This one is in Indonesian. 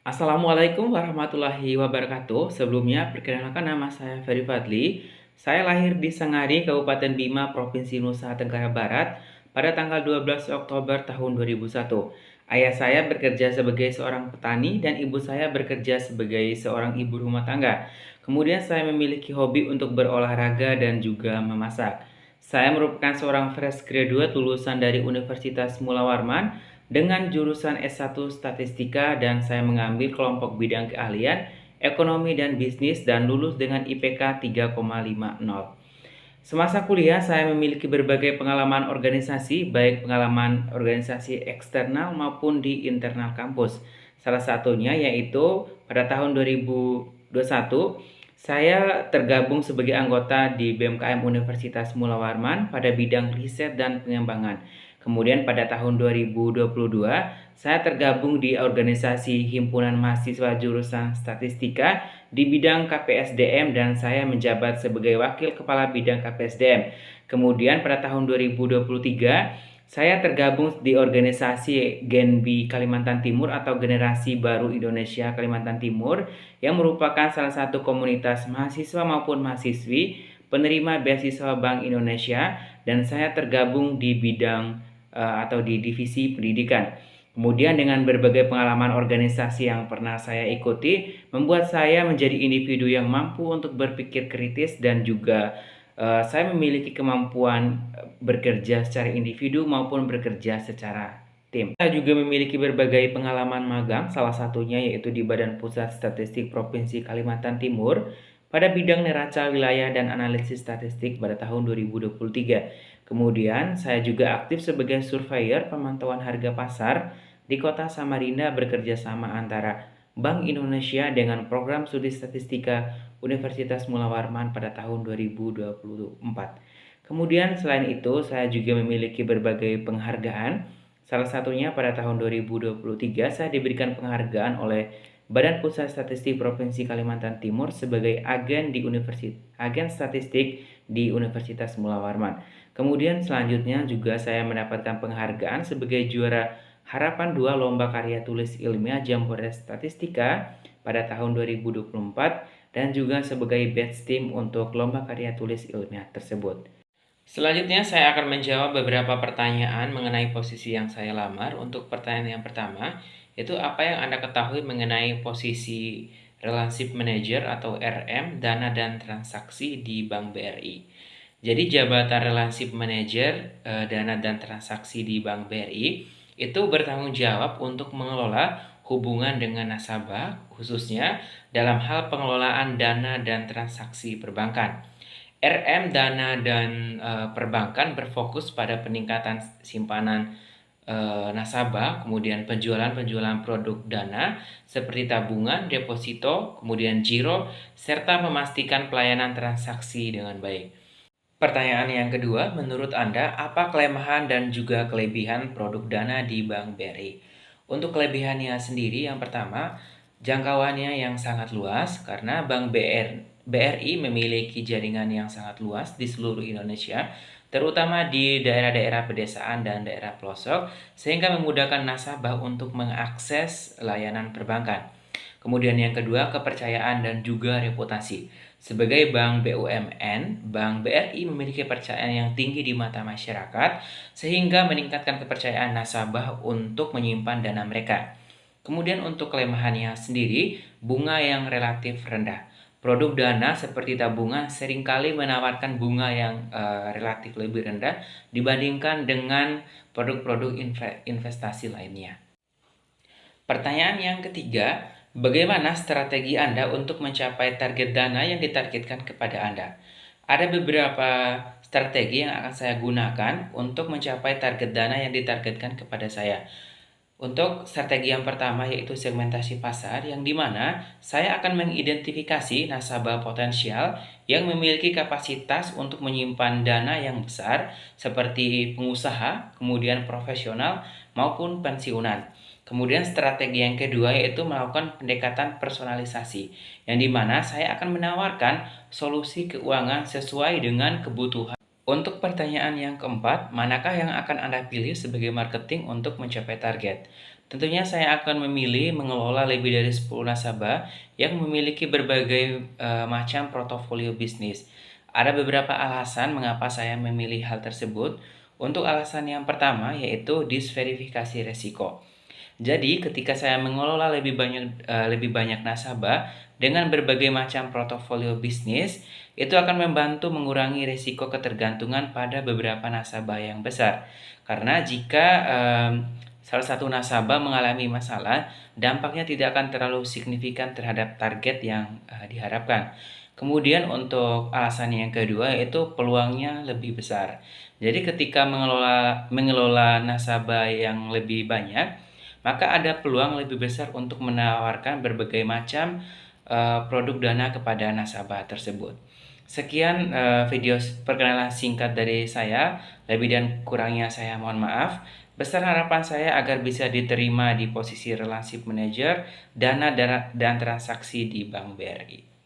Assalamualaikum warahmatullahi wabarakatuh. Sebelumnya, perkenalkan nama saya Ferry Fadli. Saya lahir di Sangari, Kabupaten Bima, Provinsi Nusa Tenggara Barat pada tanggal 12 Oktober tahun 2001. Ayah saya bekerja sebagai seorang petani dan ibu saya bekerja sebagai seorang ibu rumah tangga. Kemudian saya memiliki hobi untuk berolahraga dan juga memasak. Saya merupakan seorang fresh graduate lulusan dari Universitas Mula Warman dengan jurusan S1 Statistika dan saya mengambil kelompok bidang keahlian ekonomi dan bisnis dan lulus dengan IPK 3,50. Semasa kuliah saya memiliki berbagai pengalaman organisasi, baik pengalaman organisasi eksternal maupun di internal kampus. Salah satunya yaitu pada tahun 2021 saya tergabung sebagai anggota di BMKM Universitas Mula Warman pada bidang riset dan pengembangan. Kemudian pada tahun 2022, saya tergabung di organisasi Himpunan Mahasiswa Jurusan Statistika di bidang KPSDM dan saya menjabat sebagai Wakil Kepala Bidang KPSDM. Kemudian pada tahun 2023, saya tergabung di organisasi Genbi Kalimantan Timur atau Generasi Baru Indonesia Kalimantan Timur yang merupakan salah satu komunitas mahasiswa maupun mahasiswi penerima beasiswa Bank Indonesia dan saya tergabung di bidang atau di divisi pendidikan. Kemudian dengan berbagai pengalaman organisasi yang pernah saya ikuti, membuat saya menjadi individu yang mampu untuk berpikir kritis dan juga saya memiliki kemampuan bekerja secara individu maupun bekerja secara tim. Saya juga memiliki berbagai pengalaman magang, salah satunya yaitu di Badan Pusat Statistik Provinsi Kalimantan Timur pada bidang neraca wilayah dan analisis statistik pada tahun 2023. Kemudian saya juga aktif sebagai surveyor pemantauan harga pasar di Kota Samarinda bekerja sama antara Bank Indonesia dengan program studi statistika Universitas Mula Warman pada tahun 2024. Kemudian selain itu saya juga memiliki berbagai penghargaan. Salah satunya pada tahun 2023 saya diberikan penghargaan oleh Badan Pusat Statistik Provinsi Kalimantan Timur sebagai agen statistik di Universitas Mula Warman. Kemudian selanjutnya juga saya mendapatkan penghargaan sebagai juara Harapan 2 Lomba Karya Tulis Ilmiah Jambore Statistika pada tahun 2024 dan juga sebagai batch team untuk Lomba Karya Tulis Ilmiah tersebut. Selanjutnya saya akan menjawab beberapa pertanyaan mengenai posisi yang saya lamar. Untuk pertanyaan yang pertama, itu apa yang Anda ketahui mengenai posisi Relationship Manager atau RM, Dana dan Transaksi di Bank BRI. Jadi jabatan Relationship Manager, Dana dan Transaksi di Bank BRI itu bertanggung jawab untuk mengelola hubungan dengan nasabah, khususnya dalam hal pengelolaan dana dan transaksi perbankan. RM Dana dan Perbankan berfokus pada peningkatan simpanan nasabah, kemudian penjualan produk dana seperti tabungan, deposito, kemudian giro, serta memastikan pelayanan transaksi dengan baik. Pertanyaan yang kedua, menurut Anda, apa kelemahan dan juga kelebihan produk dana di Bank BRI? Untuk kelebihannya sendiri, yang pertama, jangkauannya yang sangat luas karena BRI memiliki jaringan yang sangat luas di seluruh Indonesia, terutama di daerah-daerah pedesaan dan daerah pelosok, sehingga memudahkan nasabah untuk mengakses layanan perbankan. Kemudian yang kedua, kepercayaan dan juga reputasi. Sebagai bank BUMN, Bank BRI memiliki kepercayaan yang tinggi di mata masyarakat sehingga meningkatkan kepercayaan nasabah untuk menyimpan dana mereka. Kemudian untuk kelemahannya sendiri, bunga yang relatif rendah. Produk dana seperti tabungan seringkali menawarkan bunga yang relatif lebih rendah dibandingkan dengan produk-produk investasi lainnya. Pertanyaan yang ketiga, bagaimana strategi Anda untuk mencapai target dana yang ditargetkan kepada Anda? Ada beberapa strategi yang akan saya gunakan untuk mencapai target dana yang ditargetkan kepada saya. Untuk strategi yang pertama yaitu segmentasi pasar, yang dimana saya akan mengidentifikasi nasabah potensial yang memiliki kapasitas untuk menyimpan dana yang besar seperti pengusaha, kemudian profesional maupun pensiunan. Kemudian strategi yang kedua yaitu melakukan pendekatan personalisasi, yang dimana saya akan menawarkan solusi keuangan sesuai dengan kebutuhan. Untuk pertanyaan yang keempat, manakah yang akan Anda pilih sebagai marketing untuk mencapai target? Tentunya saya akan memilih mengelola lebih dari 10 nasabah yang memiliki berbagai macam portofolio bisnis. Ada beberapa alasan mengapa saya memilih hal tersebut. Untuk alasan yang pertama yaitu disverifikasi resiko. Jadi, ketika saya mengelola lebih banyak nasabah dengan berbagai macam portofolio bisnis, itu akan membantu mengurangi risiko ketergantungan pada beberapa nasabah yang besar. Karena jika salah satu nasabah mengalami masalah, dampaknya tidak akan terlalu signifikan terhadap target yang diharapkan. Kemudian untuk alasan yang kedua yaitu peluangnya lebih besar. Jadi ketika mengelola nasabah yang lebih banyak, maka ada peluang lebih besar untuk menawarkan berbagai macam produk dana kepada nasabah tersebut. Sekian video perkenalan singkat dari saya. Lebih dan kurangnya saya mohon maaf. Besar harapan saya agar bisa diterima di posisi relationship manager dana dan transaksi di Bank BRI.